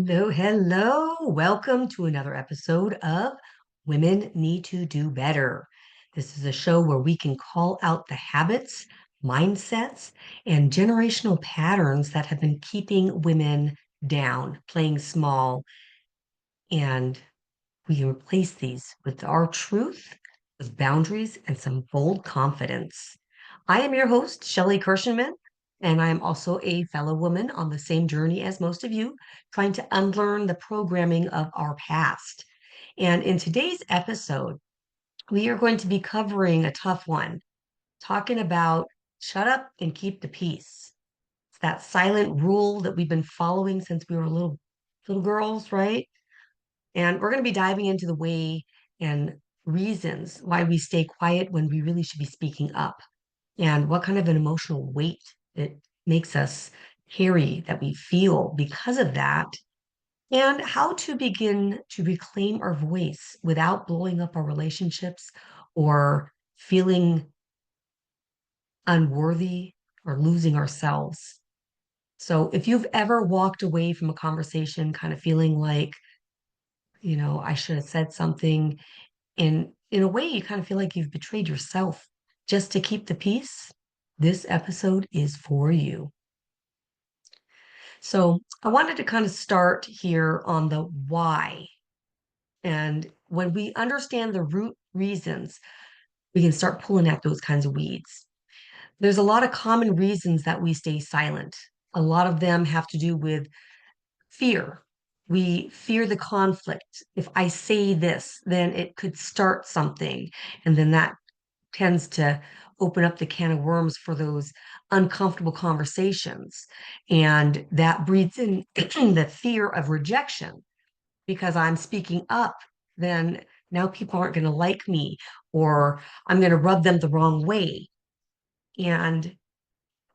Hello, hello. Welcome to another episode of Women Need to Do Better. This is a show where we can call out the habits, mindsets, and generational patterns that have been keeping women down, playing small, and we can replace these with our truth, with boundaries, and some bold confidence. I am your host, Shelley Kirshenman, and I am also a fellow woman on the same journey as most of you, trying to unlearn the programming of our past. And in today's episode, we are going to be covering a tough one, talking about shut up and keep the peace. It's that silent rule that we've been following since we were little girls, right? And we're going to be diving into the way and reasons why we stay quiet when we really should be speaking up, and what kind of an emotional weight it makes us carry that we feel because of that, and how to begin to reclaim our voice without blowing up our relationships or feeling unworthy or losing ourselves. So, if you've ever walked away from a conversation kind of feeling like, I should have said something, and in a way, you kind of feel like you've betrayed yourself just to keep the peace. This episode is for you. So, I wanted to kind of start here on the why. And when we understand the root reasons, we can start pulling at those kinds of weeds. There's a lot of common reasons that we stay silent. A lot of them have to do with fear. We fear the conflict. If I say this, then it could start something. And then that tends to open up the can of worms for those uncomfortable conversations. And that breeds in the fear of rejection because I'm speaking up, then now people aren't going to like me or I'm going to rub them the wrong way. And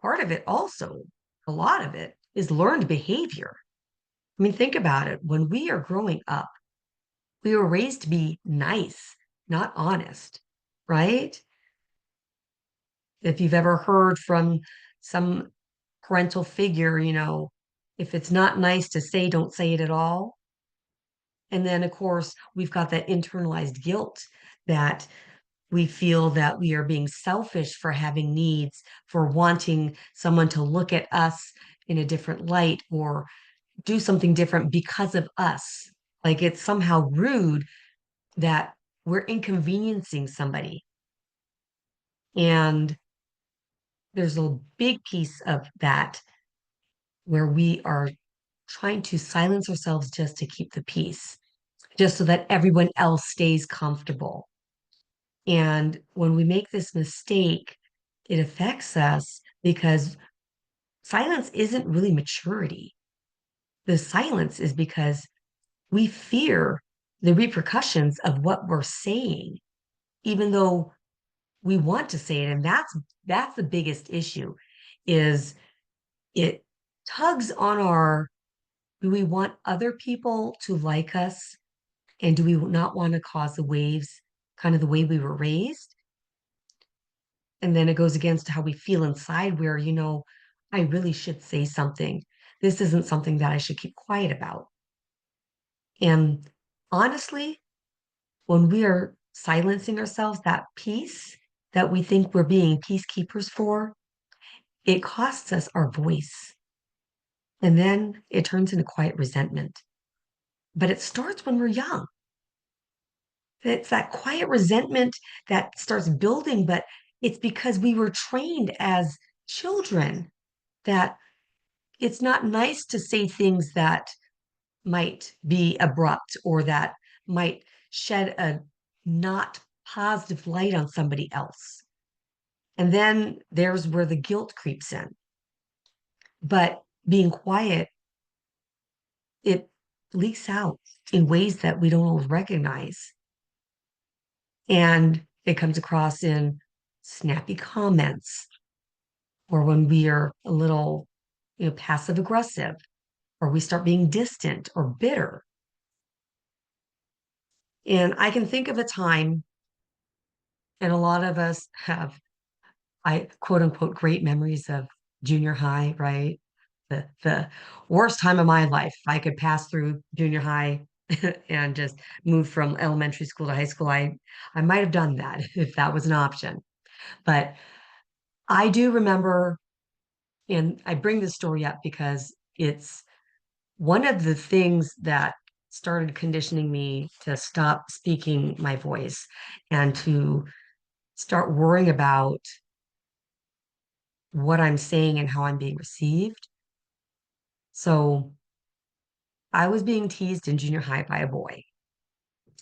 part of it also, a lot of it, is learned behavior. I mean, think about it. When we are growing up, we were raised to be nice, not honest, right? If you've ever heard from some parental figure, if it's not nice to say, don't say it at all. And then, of course, we've got that internalized guilt that we feel that we are being selfish for having needs, for wanting someone to look at us in a different light or do something different because of us. Like it's somehow rude that we're inconveniencing somebody. And there's a big piece of that where we are trying to silence ourselves just to keep the peace, just so that everyone else stays comfortable. And when we make this mistake, it affects us because silence isn't really maturity. The silence is because we fear the repercussions of what we're saying, even though we want to say it. And that's the biggest issue is it tugs on our, do we want other people to like us? And do we not want to cause the waves kind of the way we were raised? And then it goes against how we feel inside, where, I really should say something. This isn't something that I should keep quiet about. And honestly, when we are silencing ourselves, that peace that we think we're being peacekeepers for, it costs us our voice. And then it turns into quiet resentment. But it starts when we're young. It's that quiet resentment that starts building, but it's because we were trained as children that it's not nice to say things that might be abrupt or that might shed a not positive light on somebody else. And then there's where the guilt creeps in. But being quiet, it leaks out in ways that we don't always recognize. And it comes across in snappy comments or when we are a little, passive aggressive or we start being distant or bitter. And I can think of a time, and a lot of us have, I quote unquote, great memories of junior high, right? the worst time of my life. If I could pass through junior high and just move from elementary school to high school, I might have done that if that was an option. But I do remember, and I bring this story up because it's one of the things that started conditioning me to stop speaking my voice and to start worrying about what I'm saying and how I'm being received. So I was being teased in junior high by a boy.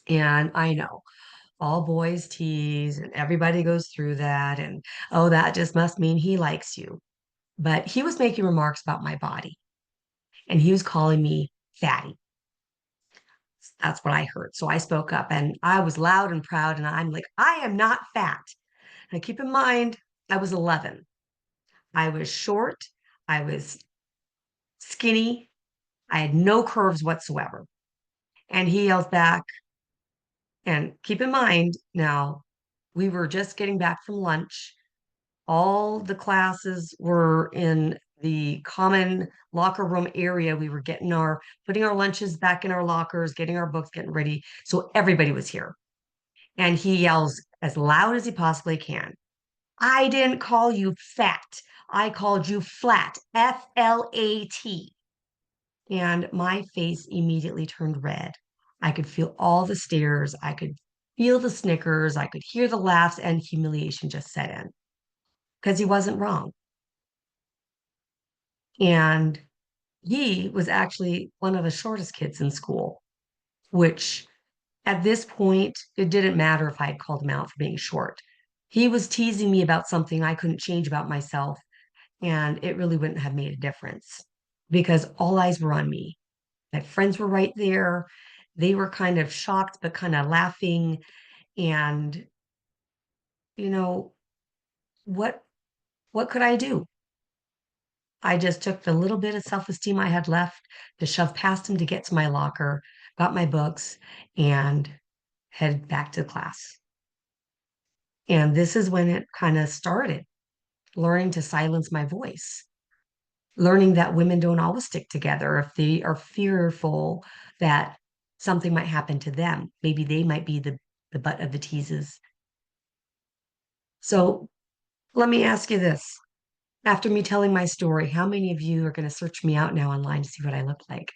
And I know all boys tease and everybody goes through that. And oh, that just must mean he likes you. But he was making remarks about my body and he was calling me fatty. That's what I heard. So I spoke up and I was loud and proud. And I'm like, I am not fat. And keep in mind, I was 11. I was short. I was skinny. I had no curves whatsoever. And he yells back, and keep in mind now, we were just getting back from lunch. All the classes were in the common locker room area. We were putting our lunches back in our lockers, getting our books, getting ready. So everybody was here. And he yells as loud as he possibly can. I didn't call you fat. I called you flat. FLAT. And my face immediately turned red. I could feel all the stares. I could feel the snickers. I could hear the laughs, and humiliation just set in because he wasn't wrong. And he was actually one of the shortest kids in school, which at this point, it didn't matter if I had called him out for being short. He was teasing me about something I couldn't change about myself, and it really wouldn't have made a difference because all eyes were on me. My friends were right there. They were kind of shocked, but kind of laughing. And, you know, what what could I do? I just took the little bit of self-esteem I had left to shove past him to get to my locker, got my books, and headed back to class. And this is when it kind of started, learning to silence my voice, learning that women don't always stick together if they are fearful that something might happen to them. Maybe they might be the butt of the teases. So let me ask you this. After me telling my story, how many of you are going to search me out now online to see what I look like?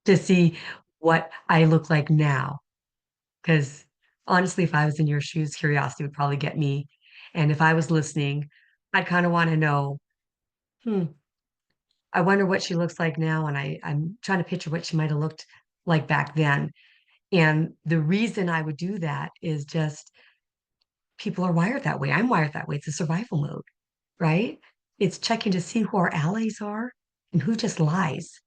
To see what I look like now? Because honestly, if I was in your shoes, curiosity would probably get me. And if I was listening, I'd kind of want to know, hmm, I wonder what she looks like now. And I'm trying to picture what she might have looked like back then. And the reason I would do that is just people are wired that way. I'm wired that way. It's a survival mode, right? It's checking to see who our allies are and who just lies.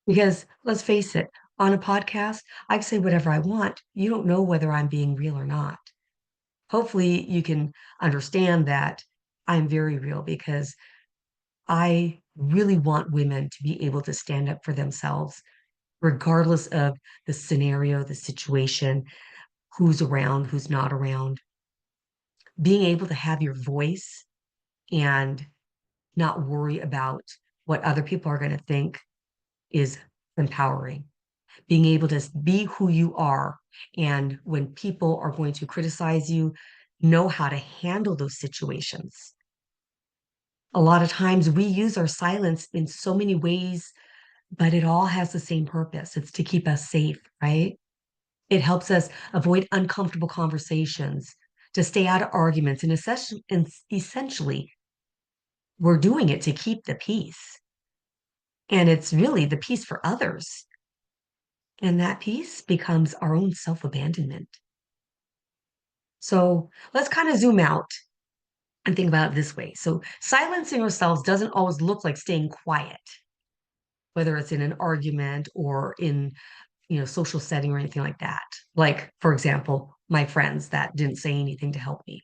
Because let's face it, on a podcast, I can say whatever I want. You don't know whether I'm being real or not. Hopefully, you can understand that I'm very real because I really want women to be able to stand up for themselves, regardless of the scenario, the situation, who's around, who's not around. Being able to have your voice and not worry about what other people are going to think is empowering. Being able to be who you are. And when people are going to criticize you, know how to handle those situations. A lot of times we use our silence in so many ways, but it all has the same purpose. It's to keep us safe, right? It helps us avoid uncomfortable conversations, to stay out of arguments, and essentially, we're doing it to keep the peace. And it's really the peace for others. And that peace becomes our own self abandonment. So let's kind of zoom out and think about it this way. So silencing ourselves doesn't always look like staying quiet, whether it's in an argument or in, social setting or anything like that. Like, for example, my friends that didn't say anything to help me.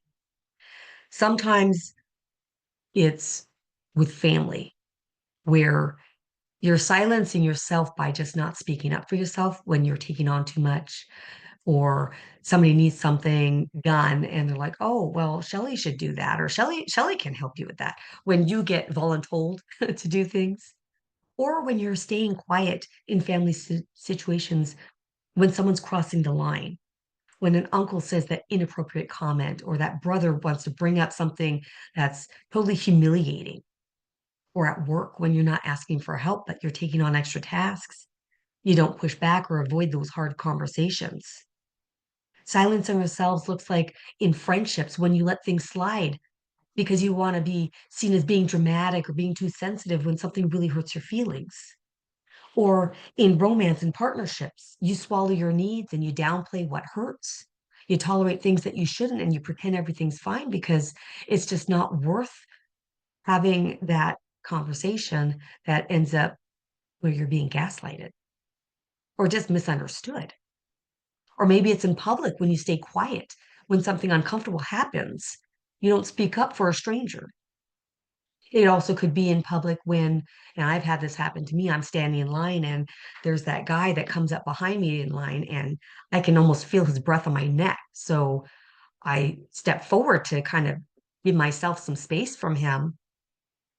Sometimes it's with family where you're silencing yourself by just not speaking up for yourself when you're taking on too much. or somebody needs something done and they're like, oh, well, Shelly should do that, or Shelly can help you with that when you get voluntold to do things. Or when you're staying quiet in family situations when someone's crossing the line, when an uncle says that inappropriate comment, or that brother wants to bring up something that's totally humiliating, or at work when you're not asking for help, but you're taking on extra tasks. You don't push back or avoid those hard conversations. Silencing ourselves looks like in friendships when you let things slide because you want to be seen as being dramatic or being too sensitive when something really hurts your feelings. Or in romance and partnerships, you swallow your needs and you downplay what hurts. You tolerate things that you shouldn't and you pretend everything's fine because it's just not worth having that conversation that ends up where you're being gaslighted or just misunderstood. Or maybe it's in public when you stay quiet, when something uncomfortable happens. You don't speak up for a stranger. It also could be in public when, and I've had this happen to me, I'm standing in line and there's that guy that comes up behind me in line and I can almost feel his breath on my neck. So I step forward to kind of give myself some space from him.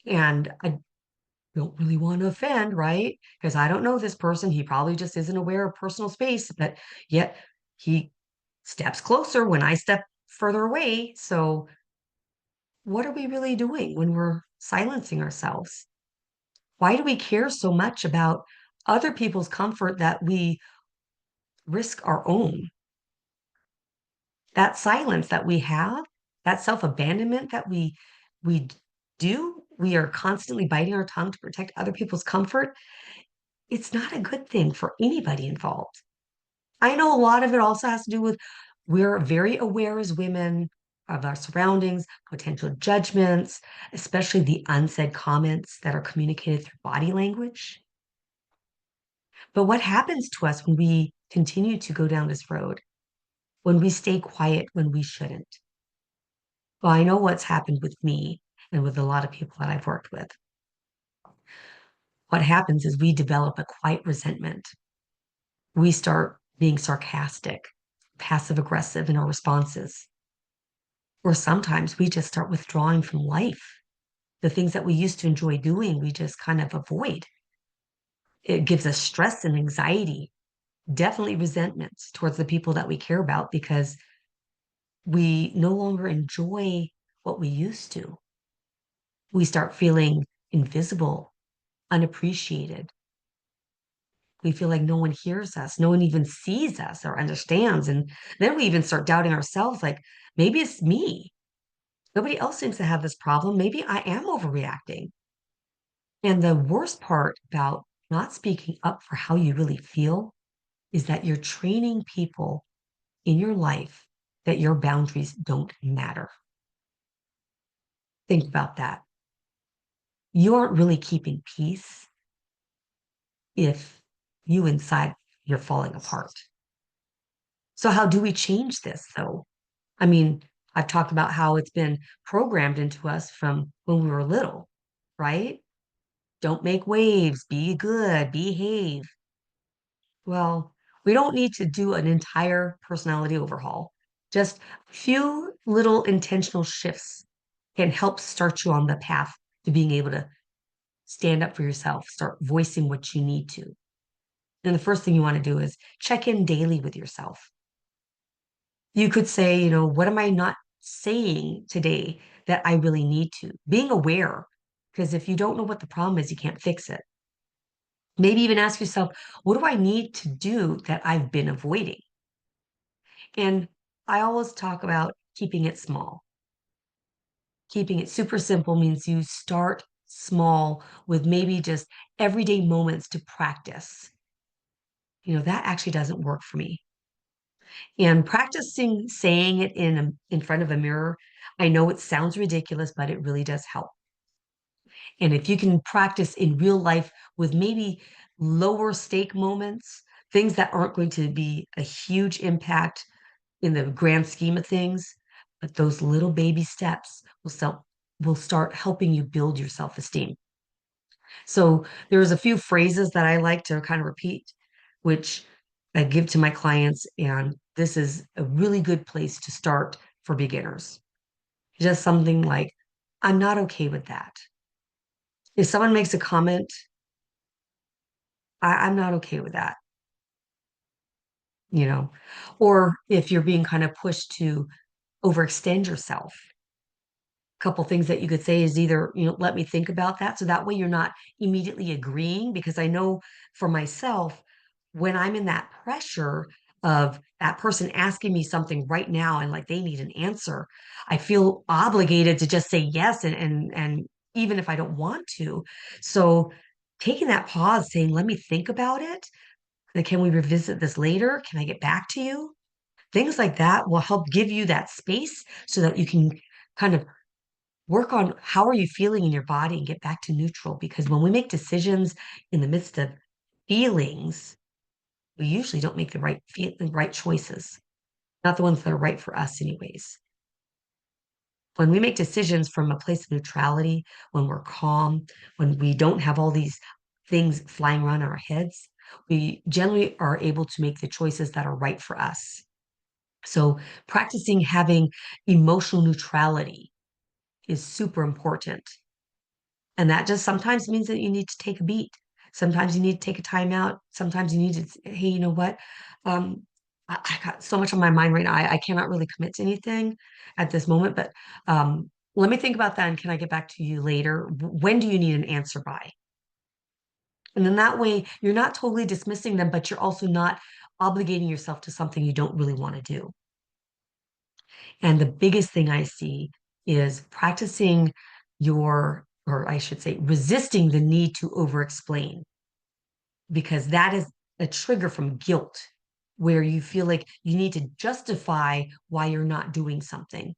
And I don't really want to offend, right? Because I don't know this person. He probably just isn't aware of personal space, but yet he steps closer when I step further away. So what are we really doing when we're silencing ourselves? Why do we care so much about other people's comfort that we risk our own? That silence that we have, that self-abandonment that we do, we are constantly biting our tongue to protect other people's comfort. It's not a good thing for anybody involved. I know a lot of it also has to do with we're very aware as women of our surroundings, potential judgments, especially the unsaid comments that are communicated through body language. But what happens to us when we continue to go down this road, when we stay quiet when we shouldn't? Well, I know what's happened with me and with a lot of people that I've worked with. What happens is we develop a quiet resentment. We start being sarcastic, passive aggressive in our responses. Or sometimes we just start withdrawing from life. The things that we used to enjoy doing, we just kind of avoid. It gives us stress and anxiety, definitely resentments towards the people that we care about because we no longer enjoy what we used to. We start feeling invisible, unappreciated. We feel like no one hears us, no one even sees us or understands. And then we even start doubting ourselves like, maybe it's me. Nobody else seems to have this problem. Maybe I am overreacting. And the worst part about not speaking up for how you really feel is that you're training people in your life that your boundaries don't matter. Think about that. You aren't really keeping peace if you inside you're falling apart. So how do we change this though? I mean, I've talked about how it's been programmed into us from when we were little, right? Don't make waves, be good, behave. Well, we don't need to do an entire personality overhaul. Just a few little intentional shifts can help start you on the path to being able to stand up for yourself, start voicing what you need to. And the first thing you want to do is check in daily with yourself. You could say, what am I not saying today that I really need to? Being aware, because if you don't know what the problem is, you can't fix it. Maybe even ask yourself, what do I need to do that I've been avoiding? And I always talk about keeping it small. Keeping it super simple means you start small with maybe just everyday moments to practice. That actually doesn't work for me. And practicing saying it in front of a mirror, I know it sounds ridiculous, but it really does help. And if you can practice in real life with maybe lower stake moments, things that aren't going to be a huge impact in the grand scheme of things, but those little baby steps will start helping you build your self-esteem. So there's a few phrases that I like to kind of repeat, which I give to my clients, and this is a really good place to start for beginners. Just something like, I'm not okay with that. If someone makes a comment, I'm not okay with that, you know, or if you're being kind of pushed to overextend yourself. Couple things that you could say is either, let me think about that. So that way you're not immediately agreeing. Because I know for myself, when I'm in that pressure of that person asking me something right now and like they need an answer, I feel obligated to just say yes. And even if I don't want to. So taking that pause, saying, let me think about it. Like, can we revisit this later? Can I get back to you? Things like that will help give you that space so that you can kind of work on how are you feeling in your body and get back to neutral. Because when we make decisions in the midst of feelings, we usually don't make the right choices, not the ones that are right for us anyways. When we make decisions from a place of neutrality, when we're calm, when we don't have all these things flying around our heads, we generally are able to make the choices that are right for us. So practicing having emotional neutrality is super important. And that just sometimes means that you need to take a beat. Sometimes you need to take a time out. Sometimes you need to, hey, you know what? I got so much on my mind right now. I cannot really commit to anything at this moment, but let me think about that. And can I get back to you later? When do you need an answer by? And then that way you're not totally dismissing them, but you're also not obligating yourself to something you don't really want to do. And the biggest thing I see is practicing or I should say, resisting the need to over explain, because that is a trigger from guilt where you feel like you need to justify why you're not doing something.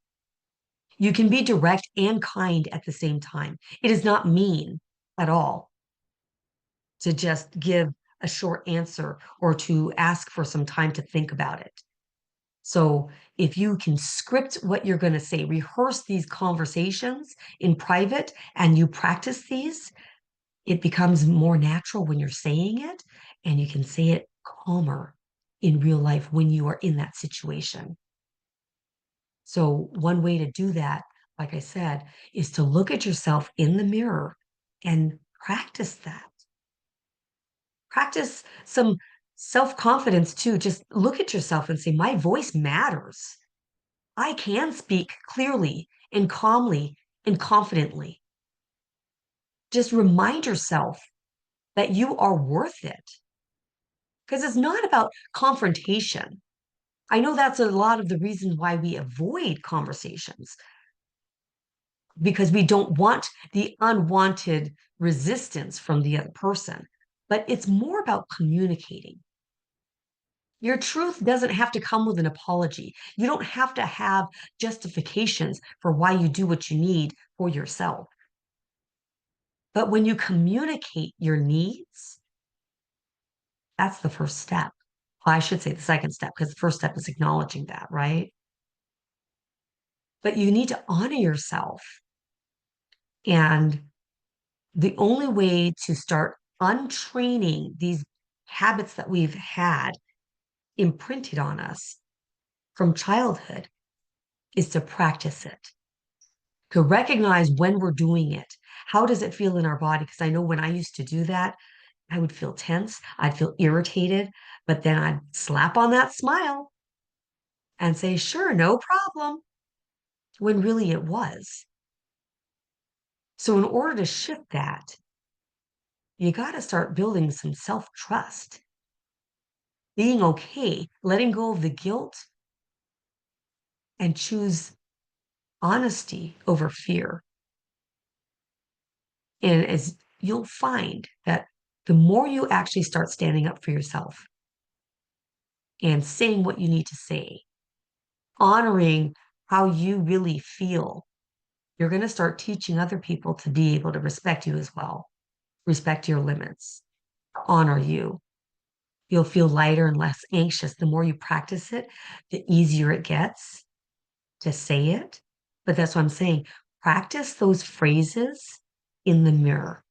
You can be direct and kind at the same time. It is not mean at all to just give a short answer or to ask for some time to think about it. So if you can script what you're going to say, rehearse these conversations in private, and you practice these, it becomes more natural when you're saying it, and you can say it calmer in real life when you are in that situation. So one way to do that, like I said, is to look at yourself in the mirror and practice that. Practice some self-confidence too. Just look at yourself and say, my voice matters. I can speak clearly and calmly and confidently. Just remind yourself that you are worth it, because it's not about confrontation. I know that's a lot of the reason why we avoid conversations, because we don't want the unwanted resistance from the other person. But it's more about communicating. Your truth doesn't have to come with an apology. You don't have to have justifications for why you do what you need for yourself. But when you communicate your needs, that's the first step. Well, I should say the second step, because the first step is acknowledging that, right? But you need to honor yourself. And the only way to start untraining these habits that we've had imprinted on us from childhood is to practice it, to recognize when we're doing it. How does it feel in our body? Because I know when I used to do that, I would feel tense, I'd feel irritated, but then I'd slap on that smile and say, sure, no problem, when really it was. So, in order to shift that, you got to start building some self trust, being okay, letting go of the guilt, and choose honesty over fear. And as you'll find that the more you actually start standing up for yourself and saying what you need to say, honoring how you really feel, you're going to start teaching other people to be able to respect you as well, respect your limits, honor you. You'll feel lighter and less anxious. The more you practice it, the easier it gets to say it. But that's what I'm saying. Practice those phrases in the mirror.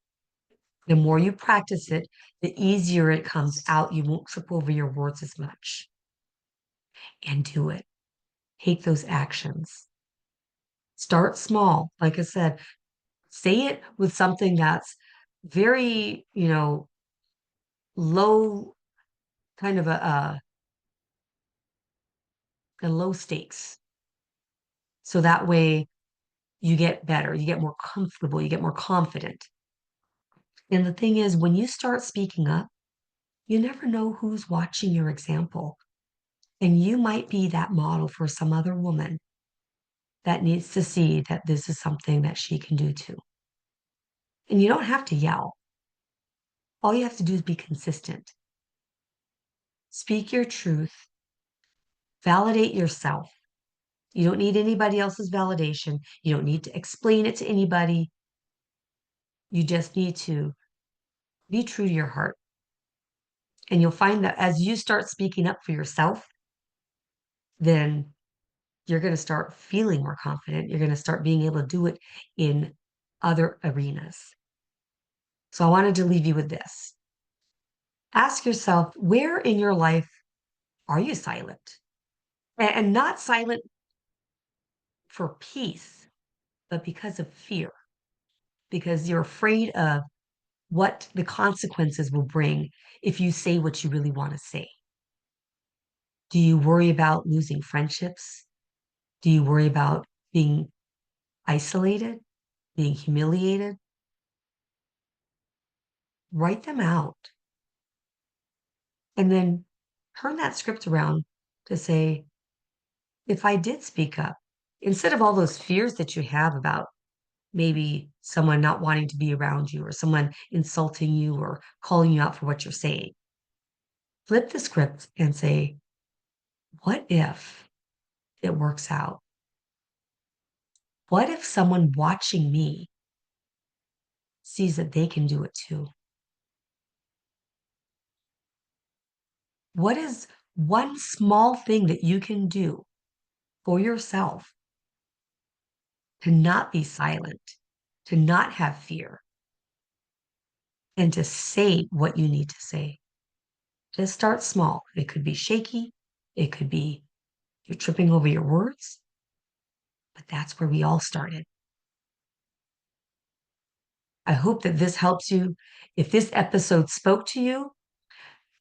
The more you practice it, the easier it comes out. You won't trip over your words as much. And do it. Take those actions. Start small. Like I said, say it with something that's very, low, kind of a low stakes. So that way you get better, you get more comfortable, you get more confident. And the thing is, when you start speaking up, you never know who's watching your example. And you might be that model for some other woman that needs to see that this is something that she can do too. And you don't have to yell. All you have to do is be consistent. Speak your truth, validate yourself. You don't need anybody else's validation. You don't need to explain it to anybody. You just need to be true to your heart. And you'll find that as you start speaking up for yourself, then you're going to start feeling more confident. You're going to start being able to do it in other arenas. So I wanted to leave you with this. Ask yourself, where in your life are you silent? And not silent for peace, but because of fear, because you're afraid of what the consequences will bring if you say what you really want to say. Do you worry about losing friendships? Do you worry about being isolated, being humiliated? Write them out and then turn that script around to say, if I did speak up, instead of all those fears that you have about maybe someone not wanting to be around you or someone insulting you or calling you out for what you're saying, flip the script and say, what if it works out? What if someone watching me sees that they can do it too? What is one small thing that you can do for yourself to not be silent, to not have fear, and to say what you need to say? Just start small. It could be shaky, it could be you're tripping over your words, but that's where we all started. I hope that this helps you. If this episode spoke to you,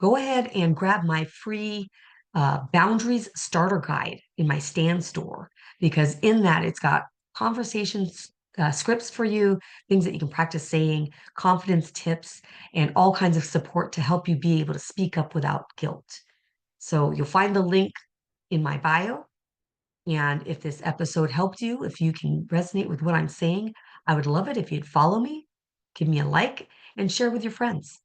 go ahead and grab my free boundaries starter guide in my stand store because in that it's got conversations scripts for you, things that you can practice saying, confidence tips, and all kinds of support to help you be able to speak up without guilt. So you'll find the link in my bio. And if this episode helped you, if you can resonate with what I'm saying, I would love it if you'd follow me, give me a like, and share with your friends.